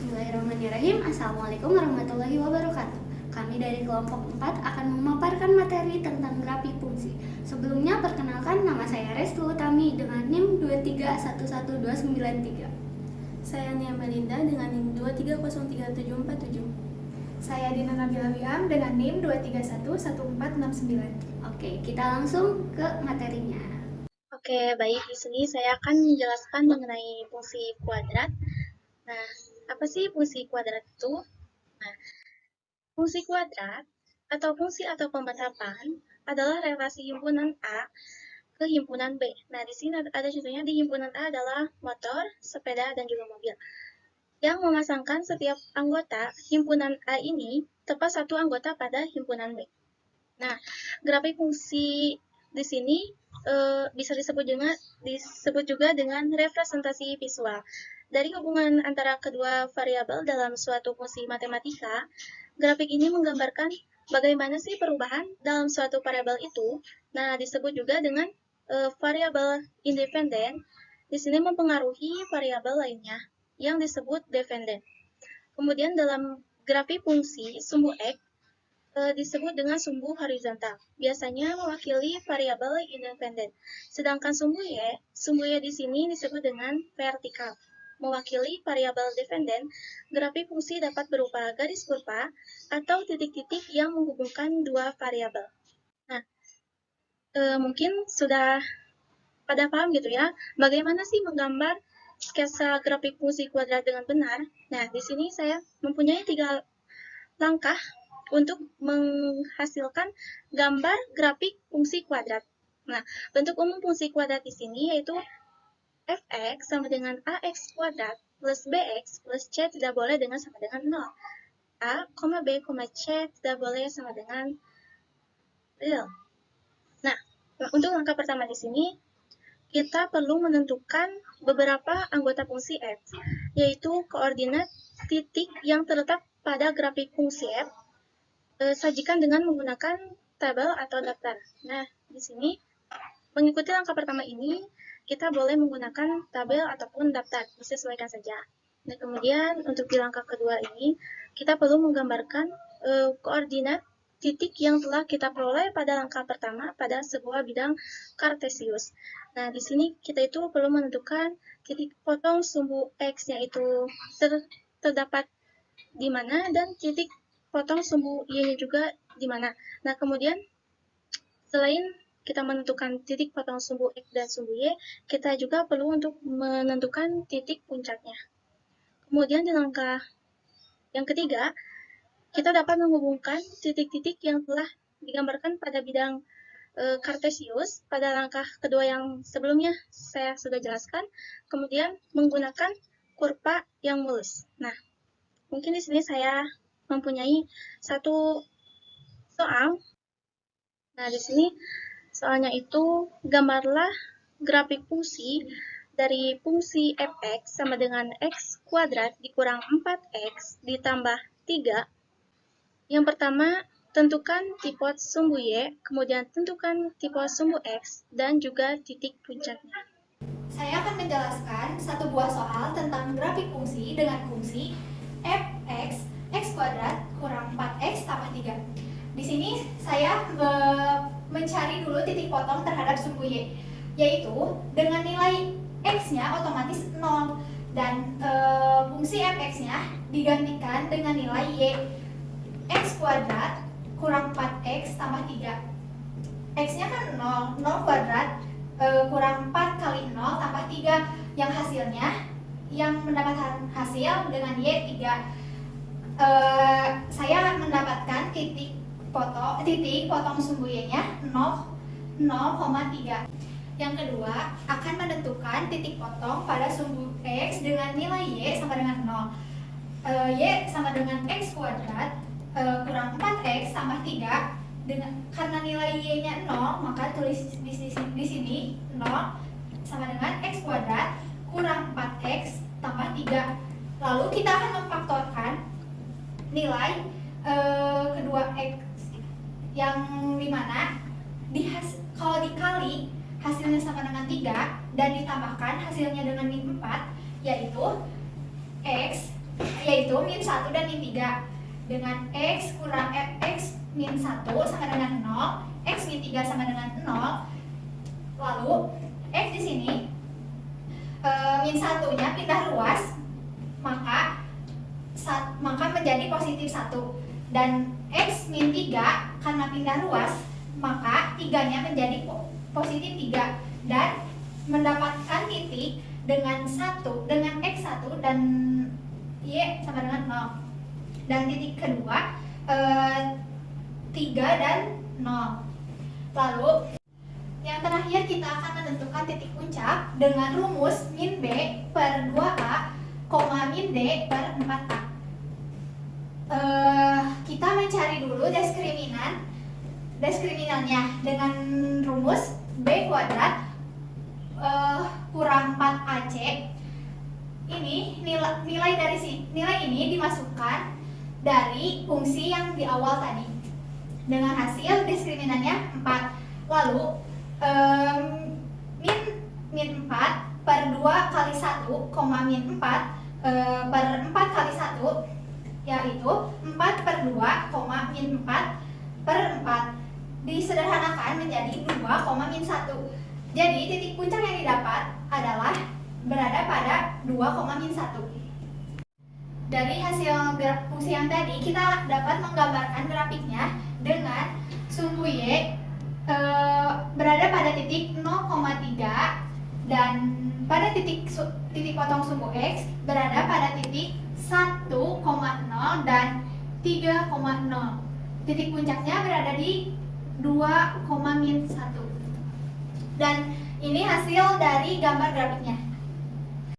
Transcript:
Bismillahirrahmanirrahim. Assalamualaikum warahmatullahi wabarakatuh. Kami dari kelompok 4 akan memaparkan materi tentang grafik fungsi. Sebelumnya perkenalkan, nama saya Restu Utami dengan NIM 2311293. Saya Nia Melinda dengan NIM 2303747. Saya Dina Nabila Wiam dengan NIM 2311469. Oke, kita langsung ke materinya. Oke, baik. Di sini saya akan menjelaskan mengenai fungsi kuadrat. Nah, apa sih fungsi kuadrat itu? Nah, fungsi kuadrat atau fungsi atau pemetapan adalah relasi himpunan A ke himpunan B. Nah, di sini ada contohnya, di himpunan A adalah motor, sepeda, dan juga mobil. Yang memasangkan setiap anggota himpunan A ini tepat satu anggota pada himpunan B. Nah, grafik fungsi di sini bisa disebut juga dengan representasi visual. Dari hubungan antara kedua variabel dalam suatu fungsi matematika, grafik ini menggambarkan bagaimana sih perubahan dalam suatu variabel itu. Nah, disebut juga dengan variabel independen. Di sini mempengaruhi variabel lainnya yang disebut dependen. Kemudian dalam grafik fungsi sumbu X disebut dengan sumbu horizontal. Biasanya mewakili variabel independen. Sedangkan sumbu Y di sini disebut dengan vertikal. Mewakili variabel dependen, grafik fungsi dapat berupa garis kurva atau titik-titik yang menghubungkan dua variabel. Nah, mungkin sudah pada paham gitu ya, bagaimana sih menggambar sketsa grafik fungsi kuadrat dengan benar. Nah, di sini saya mempunyai 3 langkah untuk menghasilkan gambar grafik fungsi kuadrat. Nah, bentuk umum fungsi kuadrat di sini yaitu fx sama dengan ax kuadrat plus bx plus c tidak boleh dengan sama dengan 0. A, b, c tidak boleh sama dengan 0. Nah, untuk langkah pertama di sini, kita perlu menentukan beberapa anggota fungsi f, yaitu koordinat titik yang terletak pada grafik fungsi f, sajikan dengan menggunakan tabel atau daftar. Nah, di sini mengikuti langkah pertama ini, kita boleh menggunakan tabel ataupun daftar, disesuaikan saja. Nah, kemudian untuk di langkah kedua ini, kita perlu menggambarkan koordinat titik yang telah kita peroleh pada langkah pertama pada sebuah bidang kartesius. Nah, di sini kita itu perlu menentukan titik potong sumbu X-nya itu terdapat di mana dan titik potong sumbu Y-nya juga di mana. Nah, kemudian selain kita menentukan titik potong sumbu X dan sumbu Y, kita juga perlu untuk menentukan titik puncaknya. Kemudian di langkah yang ketiga, kita dapat menghubungkan titik-titik yang telah digambarkan pada bidang kartesius pada langkah kedua yang sebelumnya saya sudah jelaskan, kemudian menggunakan kurva yang mulus. Nah, mungkin di sini saya mempunyai satu soal. Nah, di sini soalnya itu gambarlah grafik fungsi dari fungsi fx sama dengan x kuadrat dikurang 4x ditambah 3. Yang pertama, tentukan tipe sumbu y, kemudian tentukan tipe sumbu x, dan juga titik puncaknya. Saya akan menjelaskan satu buah soal tentang grafik fungsi dengan fungsi fx x kuadrat kurang 4x tambah 3. Di sini saya mencari dulu titik potong terhadap sumbu y, yaitu dengan nilai x-nya otomatis 0 dan fungsi fx-nya digantikan dengan nilai y, x kuadrat kurang 4x tambah 3. X-nya kan 0, 0 kuadrat kurang 4 kali 0 tambah 3, yang hasilnya, yang mendapatkan hasil dengan y 3. Saya mendapatkan titik potong sumbu y-nya 0,3. Yang kedua, akan menentukan titik potong pada sumbu x dengan nilai y sama dengan 0. Y sama dengan x kuadrat kurang 4x tambah 3. Karena nilai y-nya 0, maka tulis di sini 0 sama dengan x kuadrat kurang 4x tambah 3. Lalu kita akan memfaktorkan nilai kedua x yang dimana kalau dikali hasilnya sama dengan 3 dan ditambahkan hasilnya dengan min 4, yaitu x yaitu yaitu min 1 dan min 3. Dengan X kurang X min 1 sama dengan 0, X min 3 sama dengan 0. Lalu X di sini min 1-nya pindah ruas, maka menjadi positif 1. Dan X min 3 karena pindah ruas, maka 3-nya menjadi positif 3. Dan mendapatkan titik dengan X1 dan Y sama dengan 0. Dan titik kedua 3 dan 0. Lalu yang terakhir kita akan menentukan titik puncak dengan rumus min B per 2A, min D per 4A. Kita mencari dulu diskriminannya dengan rumus B kuadrat kurang 4AC. Ini nilai ini dimasukkan dari fungsi yang di awal tadi dengan hasil diskriminannya 4. Lalu min 4 per 2 kali 1, min 4 per 4 kali 1, yaitu 4 per 2, min 4 per 4 disederhanakan menjadi 2, min 1. Jadi titik puncak yang didapat adalah berada pada 2, min 1. Dari hasil fungsi yang tadi kita dapat menggambarkan grafiknya dengan sumbu Y berada pada titik 0,3 dan pada titik potong sumbu X berada pada titik 1,0 dan 3,0. Titik puncaknya berada di 2, min 1. Dan ini hasil dari gambar grafiknya.